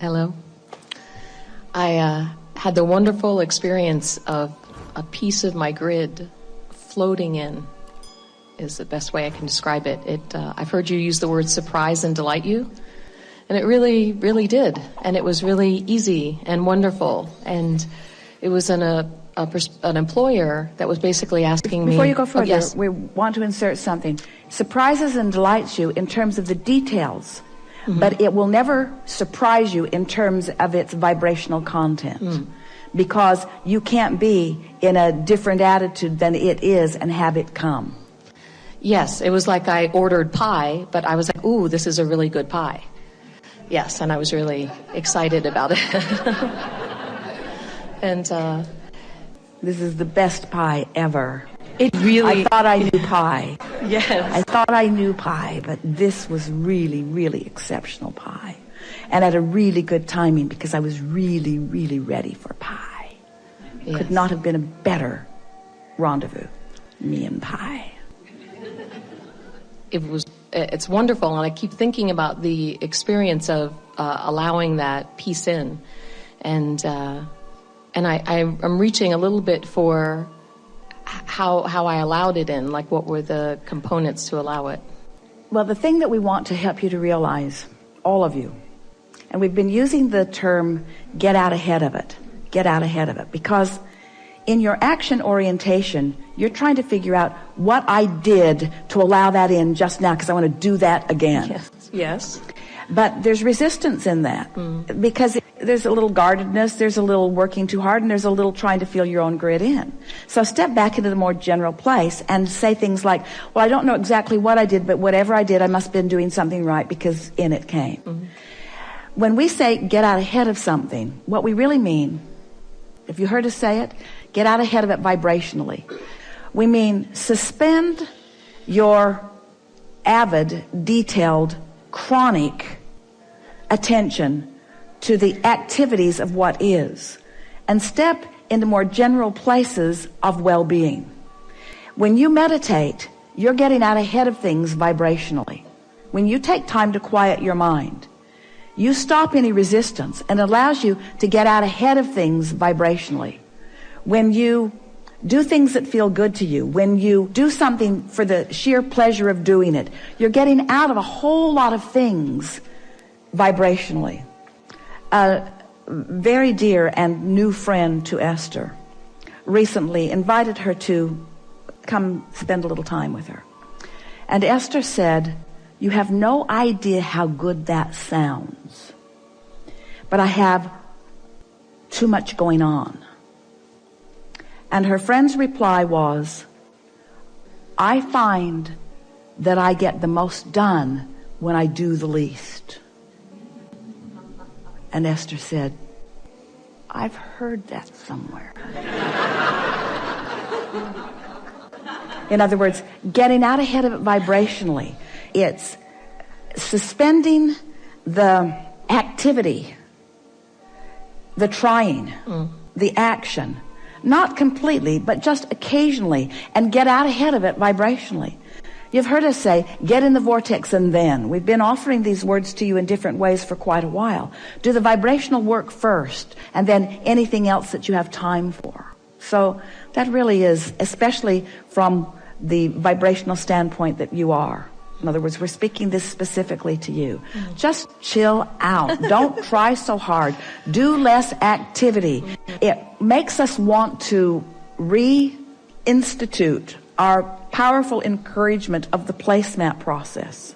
Hello. I had the wonderful experience of a piece of my grid floating in, is the best way I can describe it. I've heard you use the word surprise and delight you, and it really, really did. And it was really easy and wonderful. And it was an employer that was basically asking me... Before you go further, yes. We want to insert something. Surprises and delights you in terms of the details, but it will never surprise you in terms of its vibrational content. Because you can't be in a different attitude than it is and have it come. Yes, it was like I ordered pie, but I was like, ooh, this is a really good pie. Yes, and I was really excited about it. And this is the best pie ever. It really... I thought I knew pie. Yes. I thought I knew pie, but this was really, really exceptional pie. And at a really good timing because I was really, really ready for pie. Yes. Could not have been a better rendezvous. Me and pie. It's wonderful, and I keep thinking about the experience of allowing that piece in. And I'm reaching a little bit for how I allowed it in, like what were the components to allow it? Well, the thing that we want to help you to realize, all of you, and we've been using the term get out ahead of it, because in your action orientation, you're trying to figure out what I did to allow that in just now because I want to do that again. Yes. But there's resistance in that because there's a little guardedness, there's a little working too hard, and there's a little trying to feel your own grid in. So step back into the more general place and say things like, well, I don't know exactly what I did, but whatever I did, I must have been doing something right because in it came. When we say get out ahead of something, what we really mean, if you heard us say it, get out ahead of it vibrationally. We mean suspend your avid, detailed, chronic attention to the activities of what is and step into more general places of well-being. When you meditate, you're getting out ahead of things vibrationally. When you take time to quiet your mind, you stop any resistance and allows you to get out ahead of things vibrationally. When you do things that feel good to you, when you do something for the sheer pleasure of doing it, you're getting out of a whole lot of things vibrationally. A very dear and new friend to Esther recently invited her to come spend a little time with her. And Esther said, "You have no idea how good that sounds, but I have too much going on." And her friend's reply was, "I find that I get the most done when I do the least." And Esther said, "I've heard that somewhere." In other words, getting out ahead of it vibrationally. It's suspending the activity, the trying, the action. Not completely, but just occasionally, and get out ahead of it vibrationally. You've heard us say, get in the vortex and then. We've been offering these words to you in different ways for quite a while. Do the vibrational work first, and then anything else that you have time for. So that really is, especially from the vibrational standpoint that you are. In other words, we're speaking this specifically to you. Just chill out. Don't try so hard. Do less activity. It makes us want to reinstitute our powerful encouragement of the placemat process,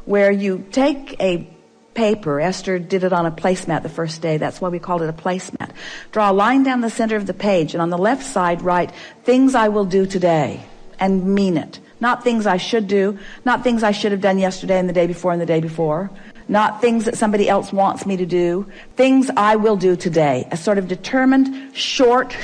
where you take a paper. Esther did it on a placemat the first day. That's why we called it a placemat. Draw a line down the center of the page, and on the left side write, "Things I will do today," and mean it. Not things I should do, not things I should have done yesterday and the day before and the day before, not things that somebody else wants me to do, things I will do today. A sort of determined, short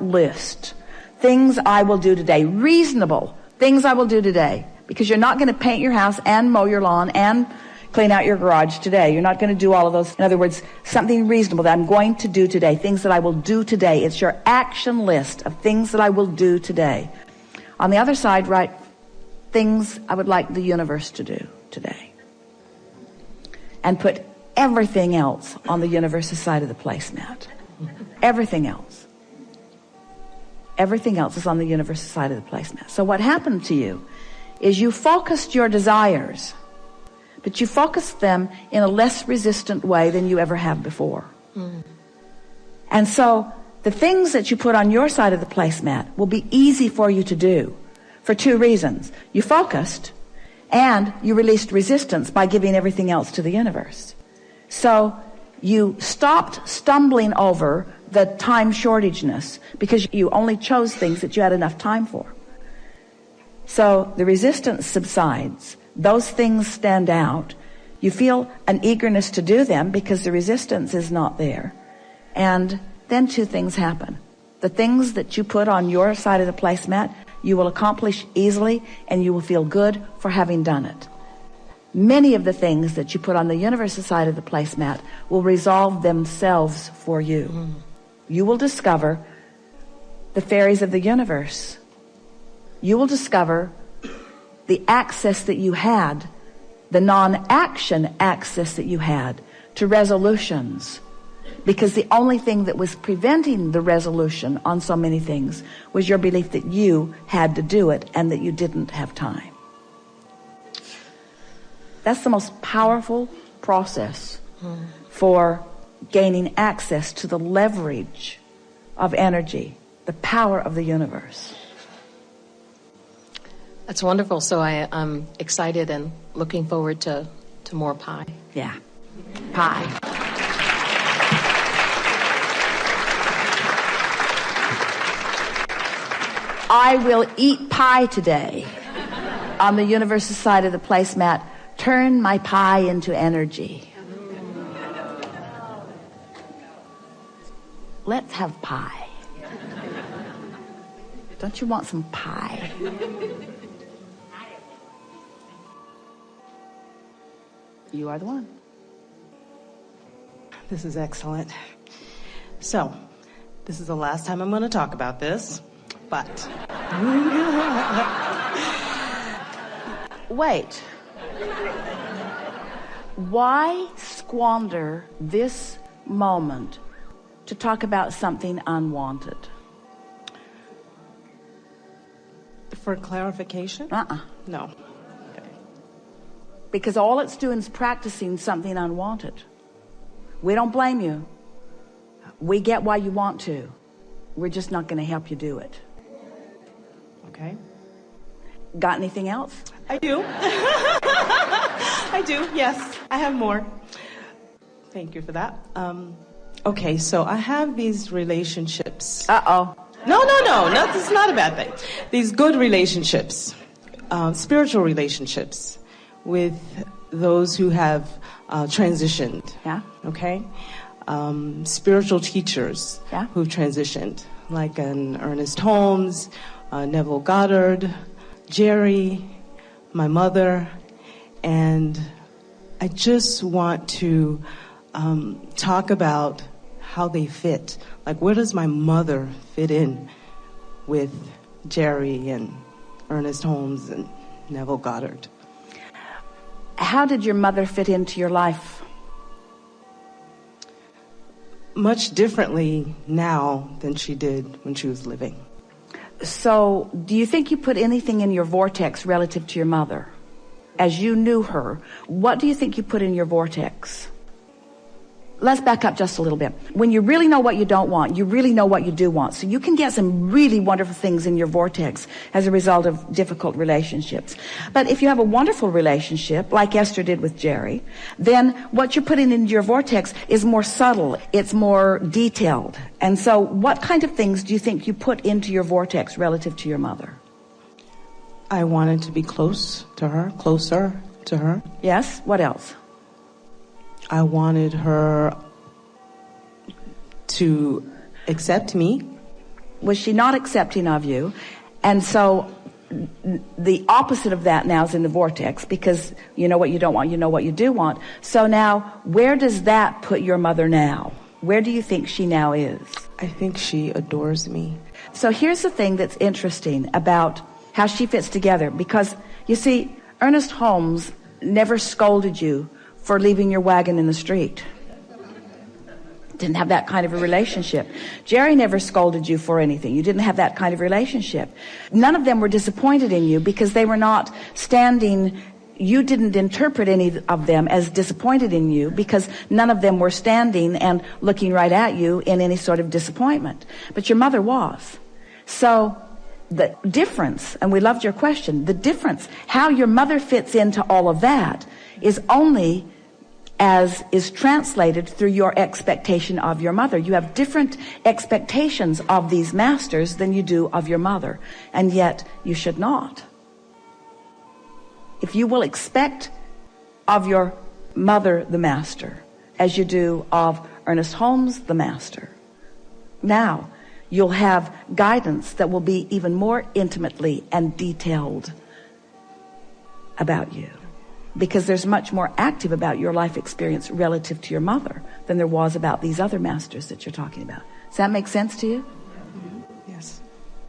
list. Things I will do today. Reasonable things I will do today. Because you're not going to paint your house and mow your lawn and clean out your garage today. You're not going to do all of those. In other words, something reasonable that I'm going to do today. Things that I will do today. It's your action list of things that I will do today. On the other side, write things I would like the universe to do today. And put everything else on the universe's side of the placemat. Everything else. Everything else is on the universe's side of the placemat. So what happened to you is you focused your desires, but you focused them in a less resistant way than you ever have before. And so the things that you put on your side of the placemat will be easy for you to do for two reasons. You focused, and you released resistance by giving everything else to the universe. So you stopped stumbling over the time shortageness because you only chose things that you had enough time for. So the resistance subsides. Those things stand out. You feel an eagerness to do them because the resistance is not there. And then two things happen. The things that you put on your side of the placemat, you will accomplish easily, and you will feel good for having done it. Many of the things that you put on the universe's side of the placemat will resolve themselves for you. You will discover the fairies of the universe. You will discover the access that you had, the non-action access that you had to resolutions. Because the only thing that was preventing the resolution on so many things was your belief that you had to do it and that you didn't have time. That's the most powerful process for gaining access to the leverage of energy, the power of the universe. That's wonderful. So I'm excited and looking forward to more pie. Yeah, pie. I will eat pie today on the universe's side of the placemat. Turn my pie into energy. Let's have pie. Don't you want some pie? You are the one. This is excellent. So, this is the last time I'm going to talk about this, but... Wait. Why squander this moment to talk about something unwanted? For clarification? No. Okay. Because all it's doing is practicing something unwanted. We don't blame you. We get why you want to. We're just not going to help you do it. Okay. Got anything else? I do. I do, yes. I have more. Thank you for that. Okay, so I have these relationships. Uh-oh. No, this is not a bad thing. These good relationships, spiritual relationships with those who have transitioned. Yeah. Okay? Spiritual teachers Yeah. who've transitioned, like an Ernest Holmes, Neville Goddard, Jerry, my mother, and I just want to talk about how they fit. Like, where does my mother fit in with Jerry and Ernest Holmes and Neville Goddard? How did your mother fit into your life? Much differently now than she did when she was living. So, do you think you put anything in your vortex relative to your mother? As you knew her, what do you think you put in your vortex? Let's back up just a little bit. When you really know what you don't want, you really know what you do want. So you can get some really wonderful things in your vortex as a result of difficult relationships. But if you have a wonderful relationship, like Esther did with Jerry, then what you're putting into your vortex is more subtle. It's more detailed. And so what kind of things do you think you put into your vortex relative to your mother? I wanted to be closer to her. Yes? What else? I wanted her to accept me. Was she not accepting of you? And so the opposite of that now is in the vortex, because you know what you don't want, you know what you do want. So now, where does that put your mother now? Where do you think she now is? I think she adores me. So here's the thing that's interesting about how she fits together, because you see, Ernest Holmes never scolded you for leaving your wagon in the street. Didn't have that kind of a relationship. Jerry never scolded you for anything. You didn't have that kind of relationship. None of them were disappointed in you because they were not standing. You didn't interpret any of them as disappointed in you because none of them were standing and looking right at you in any sort of disappointment. But your mother was. So the difference, and we loved your question, the difference, how your mother fits into all of that is only as is translated through your expectation of your mother. You have different expectations of these masters than you do of your mother, and yet you should not. If you will expect of your mother the master as you do of Ernest Holmes the master, now you'll have guidance that will be even more intimately and detailed about you, because there's much more active about your life experience relative to your mother than there was about these other masters that you're talking about. Does that make sense to you? Yes.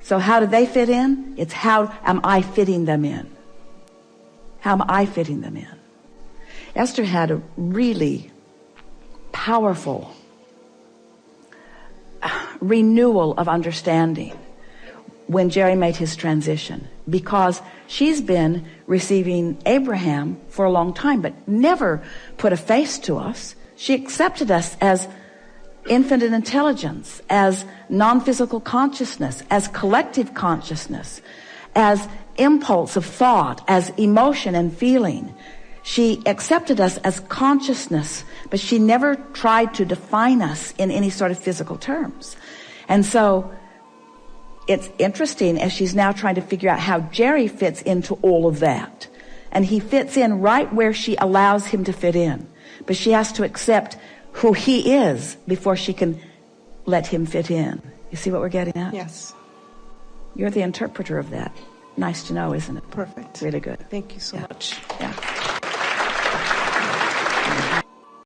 So how do they fit in? It's how am I fitting them in? How am I fitting them in? Esther had a really powerful renewal of understanding when Jerry made his transition, because she's been receiving Abraham for a long time but never put a face to us. She accepted us as infinite intelligence, as non-physical consciousness, as collective consciousness, as impulse of thought, as emotion and feeling. She accepted us as consciousness, but she never tried to define us in any sort of physical terms. And so it's interesting as she's now trying to figure out how Jerry fits into all of that. And he fits in right where she allows him to fit in. But she has to accept who he is before she can let him fit in. You see what we're getting at? Yes. You're the interpreter of that. Nice to know, isn't it? Perfect. Really good. Thank you so much. Yeah.